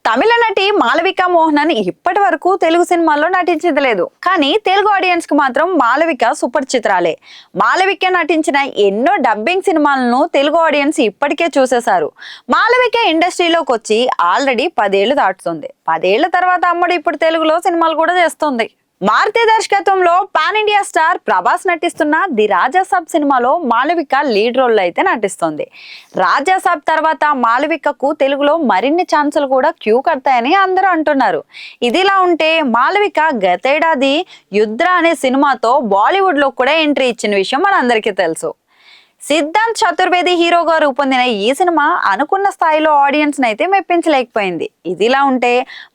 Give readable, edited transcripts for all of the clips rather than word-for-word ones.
తమిళ నటి మాళవిక మోహనన్ ఇప్పటి వరకు తెలుగు సినిమాల్లో నటించింది లేదు. కానీ తెలుగు ఆడియన్స్ కు మాత్రం మాళవిక సూపర్ చిత్రాలే. మాళవిక నటించిన ఎన్నో డబ్బింగ్ సినిమాలను తెలుగు ఆడియన్స్ ఇప్పటికే చూసేశారు. మాళవిక ఇండస్ట్రీలోకి వచ్చి ఆల్రెడీ 10 ఏళ్లు దాటుతుంది. 10 ఏళ్ల తర్వాత అమ్మడు ఇప్పుడు తెలుగులో సినిమాలు కూడా చేస్తుంది. మారుతి దర్శకత్వంలో పాన్ ఇండియా స్టార్ ప్రభాస్ నటిస్తున్న ది రాజాసాబ్ సినిమాలో మాళవిక లీడ్ రోల్ అయితే నటిస్తుంది. రాజాసాబ్ తర్వాత మాళవికకు తెలుగులో మరిన్ని ఛాన్సులు కూడా క్యూ కడతాయని అందరూ అంటున్నారు. ఇదిలా ఉంటే మాళవిక గతేడాది యుద్ర అనే సినిమాతో బాలీవుడ్ లో కూడా ఎంట్రీ ఇచ్చిన విషయం మనందరికీ తెలుసు. సిద్ధాంత్ చతుర్వేది హీరోగా రూపొందిన ఈ సినిమా అనుకున్న స్థాయిలో ఆడియన్స్ అయితే మెప్పించలేకపోయింది. ఇదిలా ఉంటే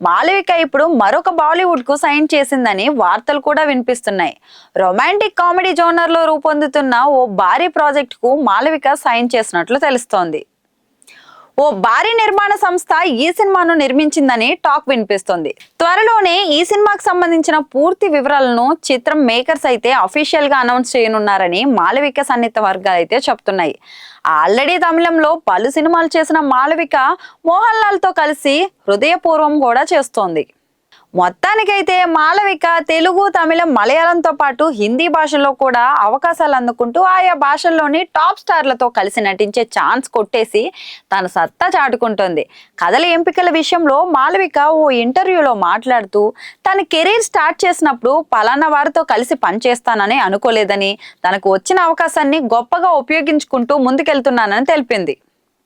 మాళవిక ఇప్పుడు మరొక బాలీవుడ్ కు సైన్ చేసిందని వార్తలు కూడా వినిపిస్తున్నాయి. రొమాంటిక్ కామెడీ జోనర్ లో రూపొందుతున్న ఓ భారీ ప్రాజెక్ట్ కు మాళవిక సైన్ చేసినట్లు తెలుస్తోంది. ఓ భారీ నిర్మాణ సంస్థ ఈ సినిమాను నిర్మించిందని టాక్ వినిపిస్తుంది. త్వరలోనే ఈ సినిమాకు సంబంధించిన పూర్తి వివరాలను చిత్రం మేకర్స్ అయితే అఫీషియల్ గా అనౌన్స్ చేయనున్నారని మాళవిక సన్నిహిత వర్గాలు అయితే చెప్తున్నాయి. ఆల్రెడీ తమిళంలో పలు సినిమాలు చేసిన మాళవిక మోహన్ లాల్ తో కలిసి హృదయపూర్వం కూడా చేస్తోంది. మొత్తానికైతే మాళవిక తెలుగు, తమిళం, మలయాళంతో పాటు హిందీ భాషలో కూడా అవకాశాలు అందుకుంటూ ఆయా భాషల్లోని టాప్ స్టార్లతో కలిసి నటించే ఛాన్స్ కొట్టేసి తన సత్తా చాటుకుంటుంది. కథల ఎంపికల విషయంలో మాళవిక ఓ ఇంటర్వ్యూలో మాట్లాడుతూ తన కెరీర్ స్టార్ట్ చేసినప్పుడు పలానా వారితో కలిసి పనిచేస్తానని అనుకోలేదని, తనకు వచ్చిన అవకాశాన్ని గొప్పగా ఉపయోగించుకుంటూ ముందుకెళ్తున్నానని తెలిపింది.